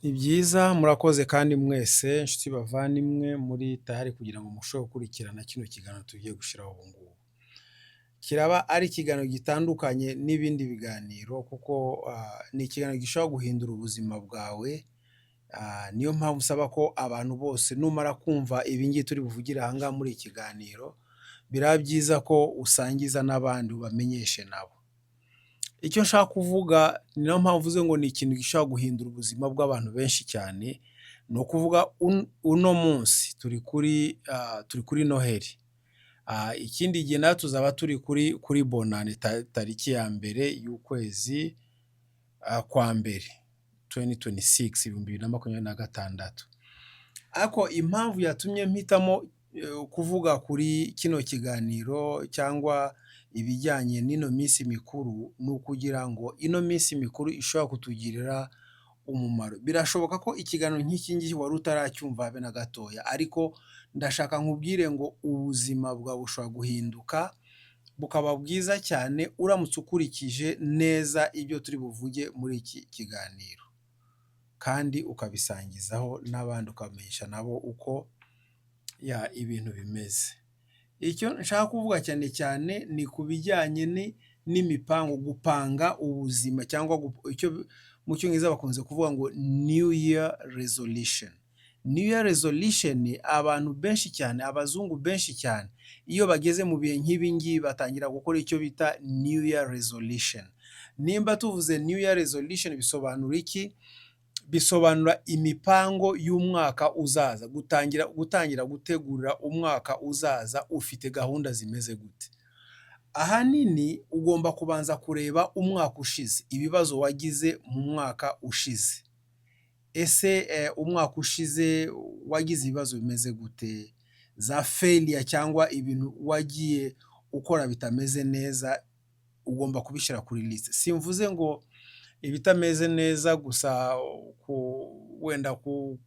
Ni byiza murakoze kandi mwese nshuti bavandimwe muri tayari kugira ngo murusheho gukurikirana kino kiganiro tugiye gushyiraho ubu ngubu. Kiraba ari ikiganiro gitandukanye n'ibindi biganiro kuko ni ikiganiro gishobora guhindura ubuzima bwawe, niyo mpamvu usaba ko abantu bose numara kumva ibi ngibi turi buvugire aha ngaha muri iki kiganiro, biraba byiza ko usangiza n'abandi ubamenyeshe nabo. Icyo nshaka kuvuga ni nayo mpamvu mvuze ngo ni ikintu gishobora guhindura ubuzima bw'abantu benshi cyane, ni ukuvuga uno munsi turi kuri Noheli. Ikindi gihe natwe tuzaba turi kuri bonane tariki ya mbere y'ukwezi kwa mbere 2026 2026. Ariko impamvu yatumye mpitamo kuvuga kuri kino kiganiro cyangwa ibijyanye n'ino minsi mikuru, ni ukugira ngo ino minsi mikuru ishobora kutugirira umumaro. Birashoboka ko ikiganiro nk'iki ngiki wari utaracyumva habe na gatoya, ariko ndashaka nkubwire ngo ubuzima bwawe bushobora guhinduka bukaba bwiza cyane uramutse ukurikije neza ibyo turi buvuge muri iki kiganiro, kandi ukabisangizaho n'abandi ukabamenyesha nabo uko ibintu bimeze. Icyo nshaka kuvuga cyane cyane ni ku bijyanye n'imipango, gupanga ubuzima cyangwa icyo mu cyongereza bakunze kuvuga ngo New Year Resolution. New Year Resolution abantu benshi cyane, abazungu benshi cyane, iyo bageze mu bihe nk'ibi ngibi batangira gukora icyo bita New Year Resolution. Nimba tuvuze New Year Resolution bisobanura iki? Bisobanura imipango y'umwaka uzaza, gutangira gutegura umwaka uzaza ufite gahunda zimeze gute. Ahanini ugomba kubanza kureba umwaka ushize, ibibazo wagize mu mwaka ushize. Ese umwaka ushize wagize ibibazo bimeze gute? Za failure cyangwa ibintu wagiye ukora bitameze neza, ugomba kubishyira kuri list. Simvuze ngo ibitameze neza gusa wenda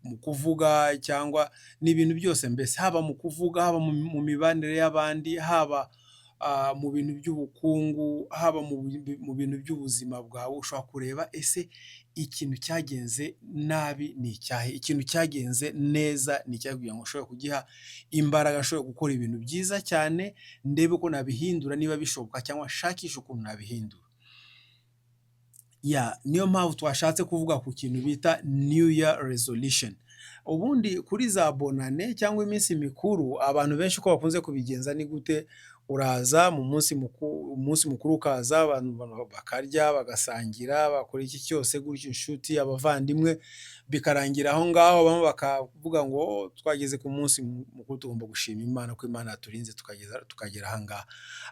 mu kuvuga cyangwa n'ibintu byose, mbese haba mu kuvuga, haba mu mibanire y'abandi, haba mu bintu by'ubukungu, haba mu bintu by'ubuzima bwawe. Ushobora kureba ese ikintu cyagenze nabi ni icyahe, ikintu cyagenze neza ni icyahe, kugira ngo ushobore kugiha imbaraga, ushobore gukora ibintu byiza cyane, ndebe ko nabihindura niba bishoboka cyangwa shakisha ukuntu nabihindura. Niyo mpamvu twashatse kuvuga ku kintu bita New Year Resolution. Ubundi kuri za bonane cyangwa iminsi mikuru, abantu benshi uko bakunze kubigenza ni gute? Uraza mu munsi mukuru, ukaza abantu bakarya, bagasangira, bakora iki cyose gutyo, inshuti, abavandimwe, bikarangira aho ngaho. Bamwe bakavuga ngo twageze ku munsi mukuru tugomba gushima Imana ko Imana yaturinze tukagera aha ngaha.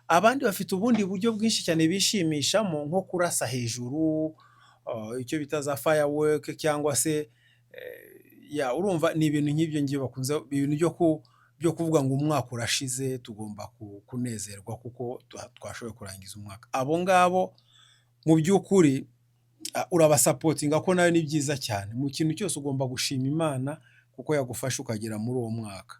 Abandi bafite ubundi buryo bwinshi cyane bishimishamo, nko kurasa hejuru, icyo bita za firework, cyangwa se urumva ni ibintu nk'ibyo ngibyo bakunze, ibintu byo kuvuga ngo umwaka urashize tugomba kunezerwa kuko twashoboye kurangiza umwaka. Abo ngabo mu by'ukuri urabasapotinga ko nayo ni byiza cyane. Mu kintu cyose ugomba gushima Imana kuko yagufasha ukagera muri uwo mwaka.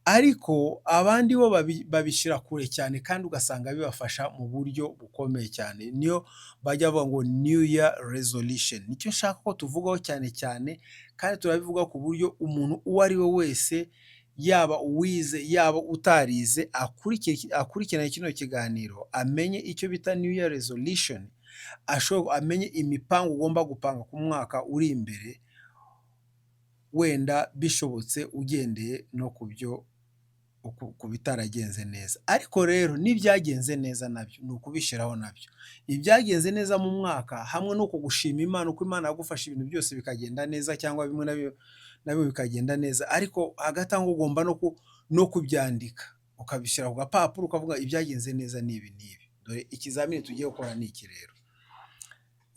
Ariko abandi bo babishyira kure cyane, kandi ugasanga bibafasha mu buryo bukomeye cyane. Niyo bajya bavuga ngo New Year Resolution. Nicyo nshaka ko tuvugaho cyane cyane, kandi turabivuga ku buryo umuntu uwo ari we wese, yaba uwize yaba utarize, akurikirana kino kiganiro, amenye icyo bita New Year Resolution, amenye imipango ugomba gupanga ku mwaka uri imbere, wenda bishobotse ugendeye no ku bitaragenze neza. Ariko rero n'ibyagenze neza nabyo ni ukubishyiraho nabyo. Ibyagenze neza mu mwaka, hamwe no kugushima Imana uko Imana yagufasha ibintu byose bikagenda neza, cyangwa bimwe nabyo bikagenda neza. Ariko hagati aho ugomba no kubyandika, ukabishyira ku gapapuro, ukavuga ibyagenze neza n'ibi n'ibi. Dore ikizamini tugiye gukora ni iki rero,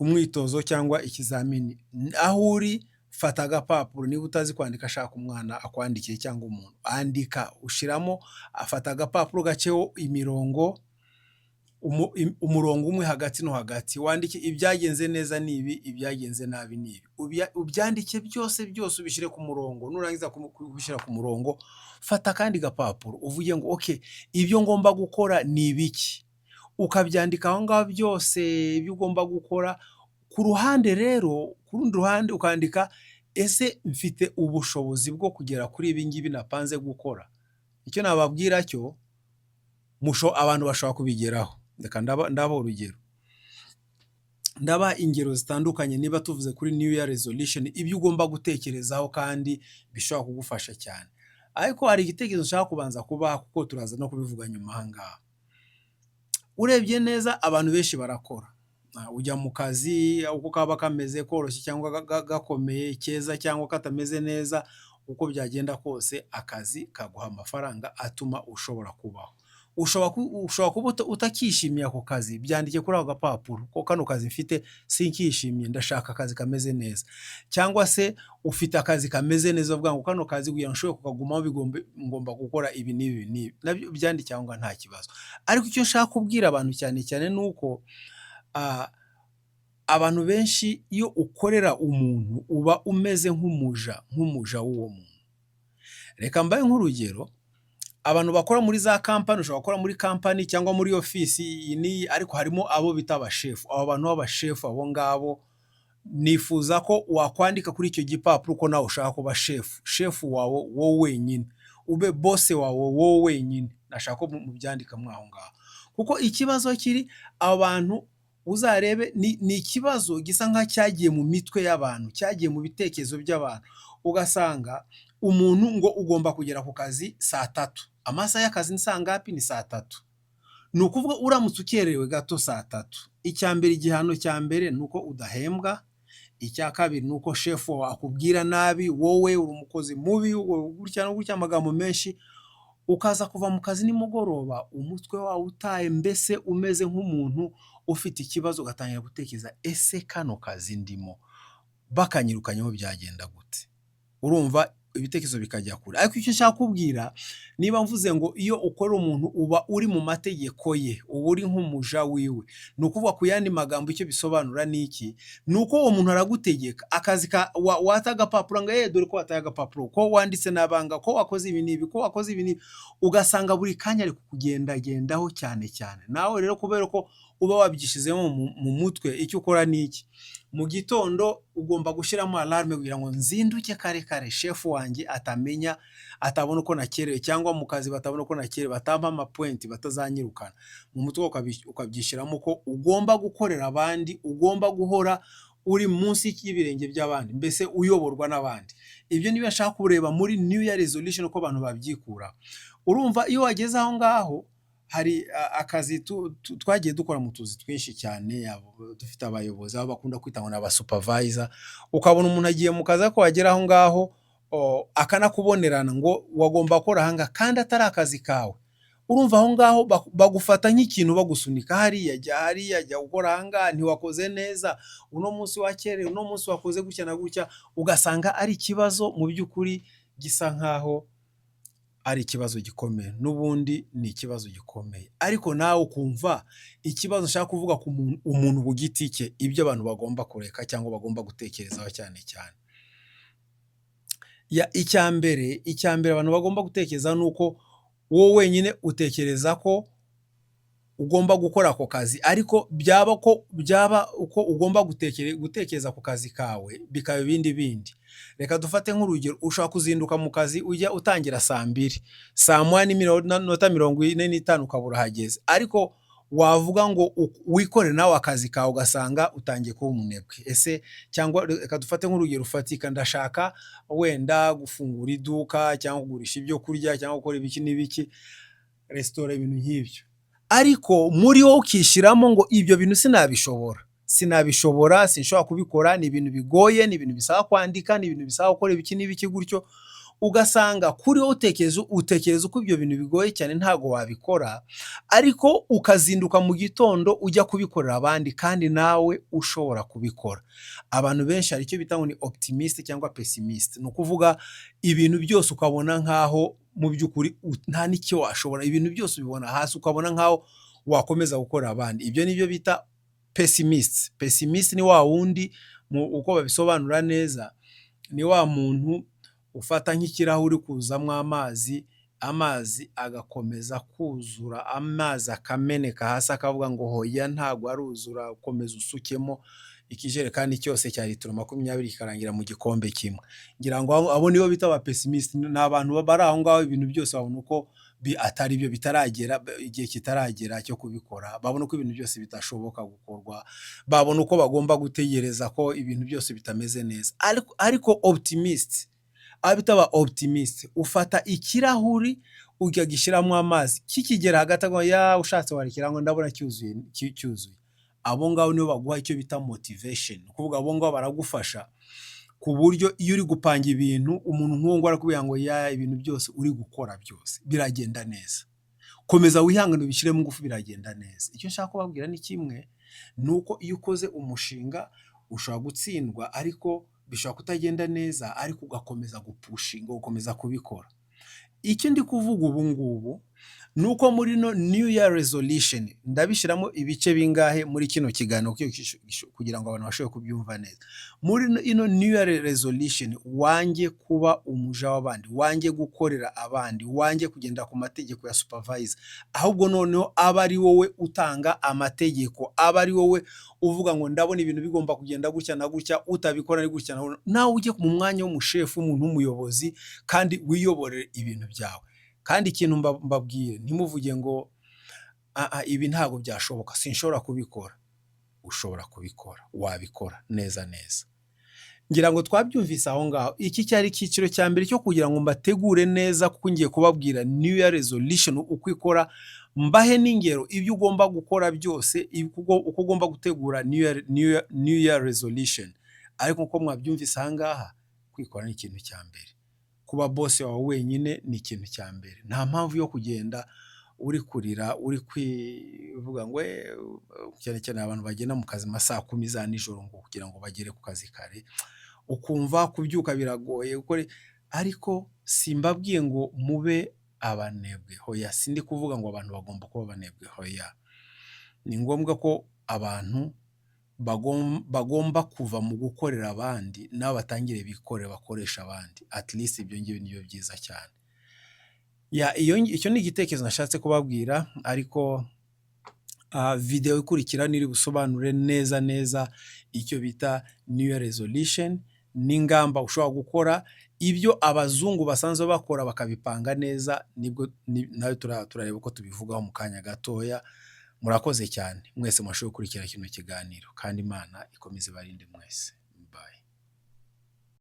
umwitozo cyangwa ikizamini. Aho uri, fata agapapuro, niba utazi kwandika, ashaka umwana akwandikire cyangwa umuntu, andika, ushiramo, afata agapapuro gaceho imirongo, umurongo umwe hagati no hagati, wandike ibyagenze neza n'ibi, ibyagenze nabi n'ibi. Ubyandike byose ubishyire ku murongo. Nurangiza kubishyira ku murongo, fata kandi gapapuro, uvuge ngo okay, ibyo ngomba gukora ni ibiki. Ukabyandika aho ngaho byose ibyo ugomba gukora, ku ruhande rero, ku rundi ruhande ukandika ese mfite ubushobozi bwo kugera kuri ibi ngibi napanze gukora? Icyo nababwira cyo abantu bashobora kubigeraho. Reka ndabaha urugero. Ndabaha ingero zitandukanye niba tuvuze kuri New Year Resolution, ibyo ugomba gutekerezaho kandi bishobora kugufasha cyane. Ariko hari igitekerezo nshaka kubanza kubaha kuko turaza no kubivuga nyuma aha ngaha. Urebye neza abantu benshi barakora. Ujya mu kazi uko kaba kameze koroshye cyangwa gakomeye, keza cyangwa katameze neza, uko byagenda kose akazi kaguha amafaranga atuma ushobora kubaho. Ushobora kuba utakishimiye ako kazi, byandike kuri ako gapapuro ko kano kazi mfite sinkishimiye, ndashaka akazi kameze neza. Cyangwa se ufite akazi kameze neza uvuga ngo kano kazi kugira ngo nshobore kukagumaho ngomba gukora ibi n'ibi n'ibi. Nabyo byandike aho ngaho nta kibazo. Ariko icyo nshaka kubwira abantu cyane cyane ni uko abantu benshi iyo ukorera umuntu uba umeze nk'umuja w'uwo muntu. Reka mbahe nk'urugero, abantu bakora muri za kampani, ushobora gukora muri kampani cyangwa muri ofisi iyi n'iyi, ariko harimo abo bita abashefu. Abo bantu b'abashefu abo ngabo nifuza ko wakwandika kuri icyo gipapuro ko nawe ushaka kuba shefu. Shefu wawe wowe wenyine, ube bose wawe wowe wenyine. Nashaka ko mubyandika mwaho ngaho, kuko ikibazo kiri abantu uzarebe ni ikibazo gisa nka cyagiye mu mitwe y'abantu, cyagiye mu bitekerezo by'abantu. Ugasanga umuntu ngo ugomba kugera ku kazi saa 3. Amasaha y'akazi ni saa ngapi? Ni saa 3. Ni ukuvuga uramutse ukererewe gato saa 3, icya mbere, igihano cya mbere ni uko udahembwa. Icya kabiri ni uko shefu akubwira nabi, wowe uri umukozi mubi, gutya no gutya, amagambo menshi. Ukaza kuva mu kazi nimugoroba umutwe wawe utaye, mbese umeze nk'umuntu ufite ikibazo, ugatangira gutekereza ese kano kazi ndimo bakanyirukanyeho byagenda gute? Urumva ibitekerezo bikajya kure. Ariko icyo nshaka kubwira, niba mvuze ngo iyo ukora umuntu uba uri mu mategeko ye, uba uri nk'umuja wiwe, ni ukuvuga ku yandi magambo icyo bisobanura ni iki? Ni uko uwo muntu aragutegeka akazi wata agapapuro ngo dore ko wataye agapapuro, ko wanditse n'abanga, ko wakoze ibi n'ibi, ko wakoze ibi n'ibi, ugasanga buri kanya ari kukugendagendaho cyane cyane. Nawe rero kubera ko uba wabyishizemo mu mutwe, icyo ukora ni iki? Mu gitondo ugomba gushyiramo alarme kugira ngo nzinduke kare kare, shefu wanjye atamenya, atabona uko nakerewe, cyangwa mu kazi batabona uko nakerewe, batampa amapointi, batazanyirukana. Mu mutwe ukabyishyiramo ko ugomba gukorera abandi, ugomba guhora uri munsi y'ibirenge by'abandi, mbese uyoborwa n'abandi. Ibyo niba nshaka kureba muri New Year Resolution uko abantu babyikura. Urumva iyo wageze aho ngaho, hari akazi twagiye dukora mu tuzi twinshi cyane, dufite abayobozi abo bakunda kwita ngo n'aba supervisor. Ukabona umuntu agiye mu kazi ko wagera aho ngaho akanakubonerana ngo wagomba gukora aha ngaha kandi atari akazi kawe. Urumva aho ngaho bagufata nk'ikintu bagusunika hariya, jya gukora aha ngaha, ntiwakoze neza, uno munsi wakerewe, uno munsi wakoze gutya na gutya. Ugasanga ari ikibazo mu by'ukuri gisa nkaho ari ikibazo gikomeye, n'ubundi ni ikibazo gikomeye. Ariko nawe ukumva ikibazo nshaka kuvuga ku umuntu ku giti cye, ibyo abantu bagomba kureka cyangwa bagomba gutekerezaho cyane cyane. Icya mbere abantu bagomba gutekereza ni uko wowe wenyine utekereza ko ugomba gukora ako kazi, ariko byaba uko ugomba gutekereza ku kazi kawe bikaba ibindi. Reka dufate nk'urugero, ushobora kuzinduka mu kazi ujya utangira saa 2, saa 1:45 ukaba urahageze, ariko wavuga ngo wikore nawe akazi kawe ugasanga utangiye kuba umunebwe. Ese cyangwa reka dufate nk'urugero ufatika, ndashaka wenda gufungura iduka cyangwa kugurisha ibyo kurya cyangwa gukora ibiki n'ibiki, resitora, ibintu nk'ibyo. Ariko muri wowe ukishyiramo ngo ibyo bintu sinabishobora, sinshobora kubikora, ni ibintu bigoye, ni ibintu bisaba kwandika, ni ibintu bisaba gukora ibiki n'ibiki gutyo. Ugasanga kuri wowe utekereza uko ibyo bintu bigoye cyane ntago wabikora, ariko ukazinduka mu gitondo ujya kubikorera abandi kandi nawe ushobora kubikora. Abantu benshi hari icyo bita ngo ni optimist cyangwa pessimist. Ni ukuvuga ibintu byose ukabona nkaho mu by'ukuri nta n'icyo washobora, ibintu byose ubibona hasi, ukabona nkaho wakomeza gukora abandi. Ibyo nibyo bita pessimist. Pessimist ni wa wundi uko babisobanura neza, ni wa muntu ufata nk'ikirahuri kuzamo amazi agakomeza kuzura, amazi akameneka hasi, akavuga ngo hoya ntago aruzura, ukomeza usukemo. ikijerekani cyose cya litiro 20 kikarangira mu gikombe kimwe. Ngira ngo abo nibo bita aba pessimist, ni abantu bari aho ngaho ibintu byose babona uko atari byo, bitaragera igihe kitaragera cyo kubikora, babona uko ibintu byose bitashoboka gukorwa, babona uko bagomba gutegereza ko ibintu byose bitameze neza. Ariko optimist, abo bita aba optimist, ufata ikirahuri ukagishyiramo amazi kikigera hagati ngo ushatse warikira ngo ndabona cyuzuye. Abo ngabo nibo baguha icyo bita motivation, kuvuga abo ngabo baragufasha ku buryo iyo uri gupanga ibintu, umuntu nk'uwo ngo arakubwira ngo ibintu byose uri gukora byose biragenda neza, komeza wihangane ubishyiremo ingufu, biragenda neza. Icyo nshaka kubabwira ni kimwe, ni uko iyo ukoze umushinga ushobora gutsindwa, ariko bishobora kutagenda neza, ariko ugakomeza gupushinga, ugakomeza kubikora. Icyo ndi kuvuga ubu ngubu ni uko muri no New Year Resolution, ndabishyiramo ibice bingahe muri kino kiganiro kugira ngo abantu bashobore kubyumva neza. Muri ino New Year Resolution, wange kuba umuja w'abandi, wange gukorera abandi, wange kugenda ku mategeko ya supervisor, ahubwo noneho aba ari wowe utanga amategeko, aba ari wowe uvuga ngo ndabona ibintu bigomba kugenda gutya na gutya, utabikora ari gutya, nawe ujye mu mwanya w'umushefu, umuntu w'umuyobozi, kandi wiyoborere ibintu byawe. Kandi ikintu mbabwiye, ntimuvuge ngo ibi ntabwo byashoboka, sinshobora kubikora. Ushobora kubikora, wabikora neza neza. Ngira ngo twabyumvise aho ngaho. Iki cyari icyiciro cya mbere cyo kugira ngo mbategure neza, kuko ngiye kubabwira New Year Resolution uko ikora, mbahe n'ingero ibyo ugomba gukora byose, uko ugomba gutegura New Year Resolution. Ariko uko mwabyumvise aha ngaha, kwikora ni ikintu cya mbere. Kuba boss wawe wenyine ni ikintu cya mbere. Nta mpamvu yo kugenda uri kurira, uri kwivuga ngo cyane cyane abantu bagenda mu kazi masaha 10 za nijoro ngo kugira ngo bagere ku kazi kare, ukumva kubyuka biragoye, ariko simbabwiye ngo mube abanebwe, hoya. Sindi kuvuga ngo abantu bagomba kuba abanebwe, hoya. Ni ngombwa ko abantu bagomba kuva mu gukorera abandi, nabo batangire bikorera, bakoresha abandi. At least ibyo ngibyo nibyo byiza cyane. Icyo ni igitekerezo nashatse kubabwira, ariko video ikurikira niri busobanure neza icyo bita New Year Resolution, n'ingamba ushobora gukora, ibyo abazungu basanzwe bakora bakabipanga neza. Nibwo nawe turareba uko tubivugaho mu kanya gatoya. Murakoze cyane mwese mwashoboye gukurikira kino kiganiro, kandi Imana ikomeze barinde mwese.